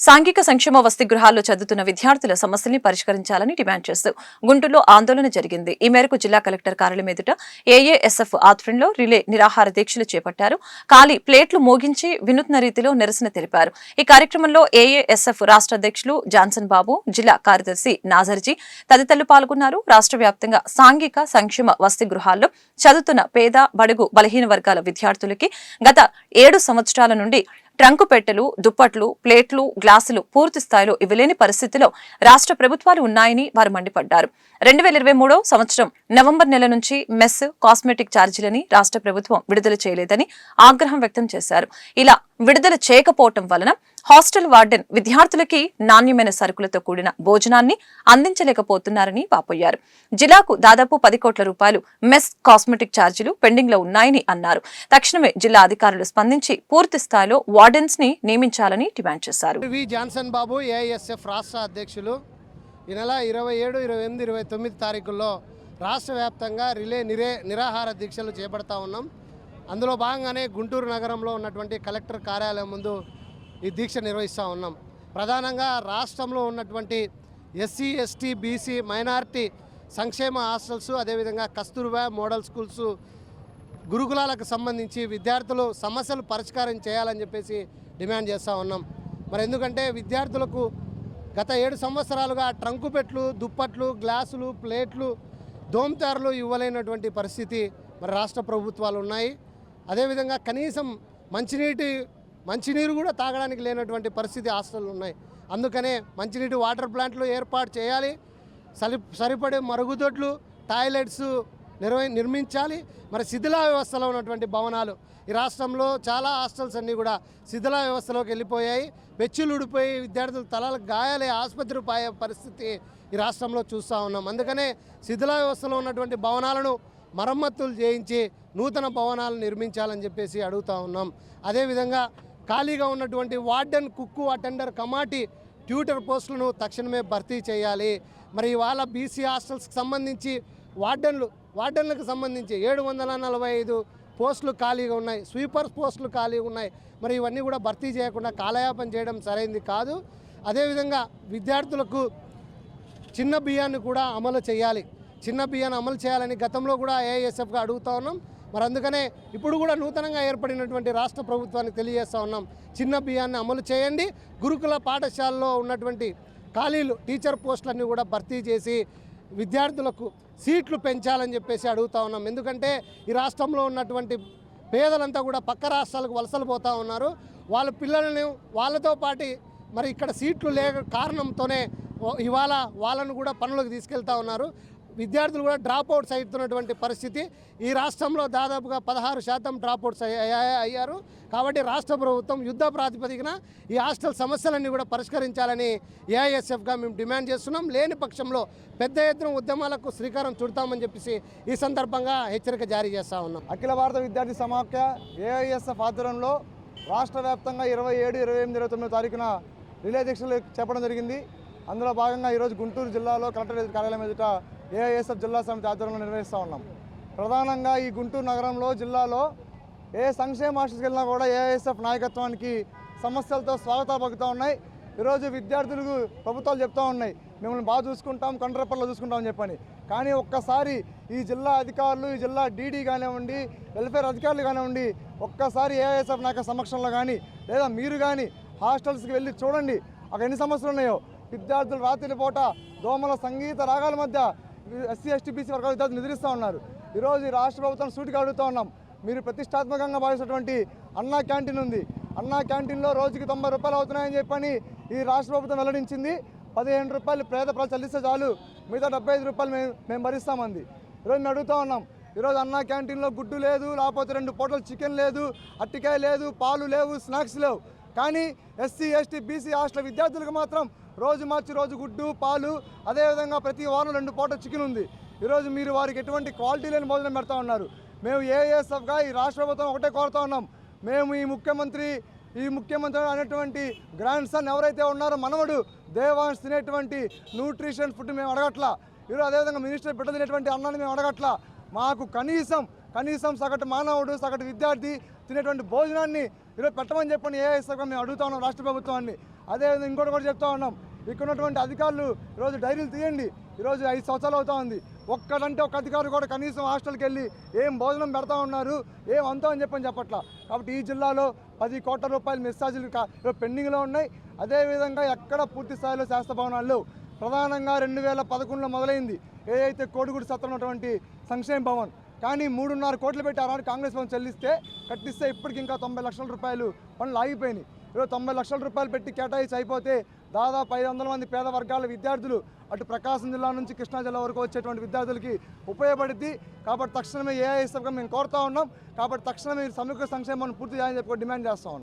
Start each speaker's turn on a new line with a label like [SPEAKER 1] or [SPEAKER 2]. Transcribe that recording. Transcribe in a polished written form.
[SPEAKER 1] సాంఘిక సంక్షేమ వసతి గృహాల్లో చదువుతున్న విద్యార్థుల సమస్యల్ని పరిష్కరించాలని డిమాండ్ చేస్తూ గుంటూరులో ఆందోళన జరిగింది. ఈ మేరకు జిల్లా కలెక్టర్ కార్యాలయం ఎదుట ఏఏఎస్ఎఫ్ ఆధ్వర్యంలో రిలే నిరాహార దీక్షలు చేపట్టారు. ఖాళీ ప్లేట్లు మోగించి వినూత్న రీతిలో నిరసన తెలిపారు. ఈ కార్యక్రమంలో ఏఏఎస్ఎఫ్ రాష్ట్ర అధ్యక్షులు జాన్సన్ బాబు, జిల్లా కార్యదర్శి నాజర్జీ తదితరులు పాల్గొన్నారు. రాష్ట్ర వ్యాప్తంగా సాంఘిక సంక్షేమ వసతి గృహాల్లో చదువుతున్న పేద, బడుగు, బలహీన వర్గాల విద్యార్థులకి గత 7 సంవత్సరాల నుండి ట్రంకు పెట్టెలు, దుప్పట్లు, ప్లేట్లు, గ్లాసులు పూర్తి స్థాయిలో ఇవ్వలేని పరిస్థితిలో రాష్ట్ర ప్రభుత్వాలు ఉన్నాయని వారు మండిపడ్డారు. 2023 సంవత్సరం నవంబర్ నెల నుంచి మెస్, కాస్మెటిక్ ఛార్జీలని రాష్ట్ర ప్రభుత్వం విడుదల చేయలేదని ఆగ్రహం వ్యక్తం చేశారు. ఇలా విడుదల చేయకపోవటం వలన హాస్టల్ వార్డెన్ విద్యార్థులకి నాణ్యమైన సరుకులతో కూడిన భోజనాన్ని అందించలేకపోతున్నారని వాపోయారు. జిల్లాకు దాదాపు 10 కోట్ల రూపాయలు మెస్, కాస్మెటిక్ ఛార్జీలు పెండింగ్ లో ఉన్నాయని అన్నారు. తక్షణమే జిల్లా అధికారులు స్పందించి పూర్తి స్థాయిలో వార్డెన్స్ ని నియమించాలని డిమాండ్ చేశారు.
[SPEAKER 2] జాన్సన్ బాబు, ఏఐఎస్ఎఫ్ రాష్ట్ర అధ్యక్షులు. ఈ నెల 27, 28, 29 తారీఖుల్లో రాష్ట్ర వ్యాప్తంగా రిలే నిరాహార దీక్షలు చేపడతా ఉన్నాం. అందులో భాగంగానే గుంటూరు నగరంలో ఉన్నటువంటి కలెక్టర్ కార్యాలయం ముందు ఈ దీక్ష నిర్వహిస్తూ ఉన్నాం. ప్రధానంగా రాష్ట్రంలో ఉన్నటువంటి ఎస్సీ, ఎస్టీ, బీసీ, మైనారిటీ సంక్షేమ హాస్టల్స్, అదేవిధంగా కస్తూర్బా మోడల్ స్కూల్స్, గురుకులాలకు సంబంధించి విద్యార్థులు సమస్యలు పరిష్కారం చేయాలని చెప్పేసి డిమాండ్ చేస్తూ ఉన్నాం. మరి ఎందుకంటే విద్యార్థులకు గత 7 సంవత్సరాలుగా ట్రంకు పెట్లు, దుప్పట్లు, గ్లాసులు, ప్లేట్లు, దోమతెరలు ఇవ్వలేనటువంటి పరిస్థితి మరి రాష్ట్ర ప్రభుత్వాలు ఉన్నాయి. అదేవిధంగా కనీసం మంచినీరు కూడా తాగడానికి లేనటువంటి పరిస్థితి హాస్టళ్ళు ఉన్నాయి. అందుకనే మంచినీటి వాటర్ ప్లాంట్లు ఏర్పాటు చేయాలి, సరిపడే మరుగుదొడ్లు, టాయిలెట్స్ నిర్మించాలి. మరి శిథిలా వ్యవస్థలో ఉన్నటువంటి భవనాలు, ఈ రాష్ట్రంలో చాలా హాస్టల్స్ అన్నీ కూడా శిథిలా వ్యవస్థలోకి వెళ్ళిపోయాయి. పెచ్చులు ఊడిపోయి విద్యార్థులు తలలకు గాయాలే ఆసుపత్రి పోయే పరిస్థితి ఈ రాష్ట్రంలో చూస్తూ ఉన్నాం. అందుకనే శిథిలా వ్యవస్థలో ఉన్నటువంటి భవనాలను మరమ్మతులు చేయించి నూతన భవనాలు నిర్మించాలని చెప్పేసి అడుగుతూ ఉన్నాం. అదేవిధంగా ఖాళీగా ఉన్నటువంటి వార్డెన్, కుక్కు, అటెండర్, కమాటి, ట్యూటర్ పోస్టులను తక్షణమే భర్తీ చేయాలి. మరి ఇవాళ బీసీ హాస్టల్స్కి సంబంధించి వార్డెన్లకు సంబంధించి 745 పోస్టులు ఖాళీగా ఉన్నాయి. స్వీపర్స్ పోస్టులు ఖాళీగా ఉన్నాయి. మరి ఇవన్నీ కూడా భర్తీ చేయకుండా కాలయాపన చేయడం సరైంది కాదు. అదేవిధంగా విద్యార్థులకు చిన్న బియ్యాన్ని కూడా అమలు చేయాలి. చిన్న బియ్యాన్ని అమలు చేయాలని గతంలో కూడా ఏఐఎస్ఎఫ్గా అడుగుతూ ఉన్నాం. మరి అందుకనే ఇప్పుడు కూడా నూతనంగా ఏర్పడినటువంటి రాష్ట్ర ప్రభుత్వానికి తెలియజేస్తూ ఉన్నాం, చిన్న బియ్యాన్ని అమలు చేయండి. గురుకుల పాఠశాలలో ఉన్నటువంటి ఖాళీలు, టీచర్ పోస్టులన్నీ కూడా భర్తీ చేసి విద్యార్థులకు సీట్లు పెంచాలని చెప్పేసి అడుగుతూ ఉన్నాం. ఎందుకంటే ఈ రాష్ట్రంలో ఉన్నటువంటి పేదలంతా కూడా పక్క రాష్ట్రాలకు వలసలు పోతూ ఉన్నారు. వాళ్ళ పిల్లలను వాళ్ళతో పాటు మరి ఇక్కడ సీట్లు లేక కారణంతోనే ఇవాళ వాళ్ళను కూడా పనులకు తీసుకెళ్తూ ఉన్నారు. విద్యార్థులు కూడా డ్రాప్అవుట్స్ అవుతున్నటువంటి పరిస్థితి. ఈ రాష్ట్రంలో దాదాపుగా 16% డ్రాప్అవుట్స్ అయ్యారు. కాబట్టి రాష్ట్ర ప్రభుత్వం యుద్ధ ప్రాతిపదికన ఈ హాస్టల్ సమస్యలన్నీ కూడా పరిష్కరించాలని ఏఐఎస్ఎఫ్గా మేము డిమాండ్ చేస్తున్నాం. లేని పక్షంలో పెద్ద ఎత్తున ఉద్యమాలకు శ్రీకారం చుడతామని చెప్పేసి ఈ సందర్భంగా హెచ్చరిక జారీ చేస్తూ ఉన్నాం.
[SPEAKER 3] అఖిల భారత విద్యార్థి సమాఖ్య ఏఐఎస్ఎఫ్ ఆధ్వర్యంలో రాష్ట్ర వ్యాప్తంగా 27, 28, 29 తారీఖున రిలే దీక్షలు చేపట్టడం జరిగింది. అందులో భాగంగా ఈరోజు గుంటూరు జిల్లాలో కలెక్టర్ కార్యాలయం ఎదుట ఏఐఎస్ఎఫ్ జిల్లా సమితి ఆధ్వర్యంలో నిర్వహిస్తూ ఉన్నాం. ప్రధానంగా ఈ గుంటూరు నగరంలో, జిల్లాలో ఏ సంక్షేమ హాస్టల్కి వెళ్ళినా కూడా ఏఐఎస్ఎఫ్ నాయకత్వానికి సమస్యలతో స్వాగతాలు పలుకుతూ ఉన్నాయి. ఈరోజు విద్యార్థులకు ప్రభుత్వాలు చెప్తూ ఉన్నాయి, మిమ్మల్ని బాగా చూసుకుంటాం, కంట్రపల్లో చూసుకుంటామని చెప్పని. కానీ ఒక్కసారి ఈ జిల్లా అధికారులు, ఈ జిల్లా డీడీ కానివ్వండి, వెల్ఫేర్ అధికారులు కానివ్వండి, ఒక్కసారి ఏఐఎస్ఎఫ్ నాయక సమక్షంలో కానీ లేదా మీరు కానీ హాస్టల్స్కి వెళ్ళి చూడండి అక్కడ ఎన్ని సమస్యలు ఉన్నాయో. విద్యార్థులు రాత్రి పూట దోమల సంగీత రాగాల మధ్య ఎస్సీ, ఎస్టీ, బీసీ వర్గాల విద్యార్థులు నిద్రిస్తూ ఉన్నారు. ఈరోజు ఈ రాష్ట్ర ప్రభుత్వాన్ని సూటిగా అడుగుతూ ఉన్నాం, మీరు ప్రతిష్టాత్మకంగా భావిస్తున్నటువంటి అన్నా క్యాంటీన్ ఉంది. అన్నా క్యాంటీన్లో రోజుకి 90 రూపాయలు అవుతున్నాయని చెప్పని ఈ రాష్ట్ర ప్రభుత్వం వెల్లడించింది. 15 రూపాయలు పేద ప్రజలు చెల్లిస్తే చాలు, మిగతా 75 రూపాయలు మేము భరిస్తామంది. ఈరోజు మేము అడుగుతూ ఉన్నాం, ఈరోజు అన్నా క్యాంటీన్లో గుడ్డు లేదు, లేకపోతే 2 పూటలు చికెన్ లేదు, అట్టికాయ లేదు, పాలు లేవు, స్నాక్స్ లేవు. కానీ ఎస్సీ, ఎస్టీ, బీసీ హాస్టల్ విద్యార్థులకు మాత్రం రోజు మార్చి రోజు గుడ్డు, పాలు, అదేవిధంగా ప్రతి వారం 2 పూట చికెన్ ఉంది. ఈరోజు మీరు వారికి ఎటువంటి క్వాలిటీ లేని భోజనం పెడతా ఉన్నారు. మేము ఏఐఎస్ఎఫ్గా ఈ రాష్ట్ర ప్రభుత్వం ఒకటే కోరుతా ఉన్నాం, మేము ఈ ముఖ్యమంత్రి అనేటువంటి గ్రాండ్ సన్ ఎవరైతే ఉన్నారో మనవడు దేవాన్స్ తినేటువంటి న్యూట్రిషన్ ఫుడ్ మేము అడగట్లా. ఈరోజు అదేవిధంగా మినిస్టర్ బిడ్డ తినేటువంటి అన్నాన్ని మేము అడగట్లా. మాకు కనీసం కనీసం సగటు మానవుడు సగటు విద్యార్థి తినేటువంటి భోజనాన్ని ఈరోజు పెట్టమని చెప్పని ఏఐఎస్ఎఫ్గా మేము అడుగుతా ఉన్నాం రాష్ట్ర ప్రభుత్వాన్ని. అదేవిధంగా ఇంకోటి కూడా చెప్తా ఉన్నాం, ఇక్కడ ఉన్నటువంటి అధికారులు ఈరోజు డైరీలు తీయండి. ఈరోజు 5 సంవత్సరాలు అవుతా ఉంది, ఒక్కడంటే ఒక అధికారులు కూడా కనీసం హాస్టల్కి వెళ్ళి ఏం భోజనం పెడతా ఉన్నారు, ఏం అంతా అని చెప్పట్లా. కాబట్టి ఈ జిల్లాలో 10 కోట్ల రూపాయల మెసేజ్లు పెండింగ్లో ఉన్నాయి. అదేవిధంగా ఎక్కడ పూర్తి స్థాయిలో శాస్త్ర భవనాలు ప్రధానంగా 2011లో మొదలైంది ఏదైతే కోడిగుడి సత్రం ఉన్నటువంటి సంక్షేమ భవన్, కానీ 3.5 కోట్లు పెట్టి ఆనాడు కాంగ్రెస్ భవన్ కట్టిస్తే ఇప్పటికి ఇంకా 90 లక్షల రూపాయలు పనులు ఆగిపోయినాయి. ఈరోజు 90 లక్షల రూపాయలు పెట్టి కేటాయించి అయిపోతే దాదాపు 500 మంది పేద వర్గాల విద్యార్థులు అటు ప్రకాశం జిల్లా నుంచి కృష్ణా జిల్లా వరకు వచ్చేటువంటి విద్యార్థులకి ఉపయోగపడుద్ది. కాబట్టి తక్షణమే ఏఐఎస్ఎఫ్గా మేము కోరుతా ఉన్నాం. కాబట్టి తక్షణమే సమగ్ర సంక్షేమాన్ని పూర్తి చేయాలని చెప్పి డిమాండ్ చేస్తా ఉన్నాం.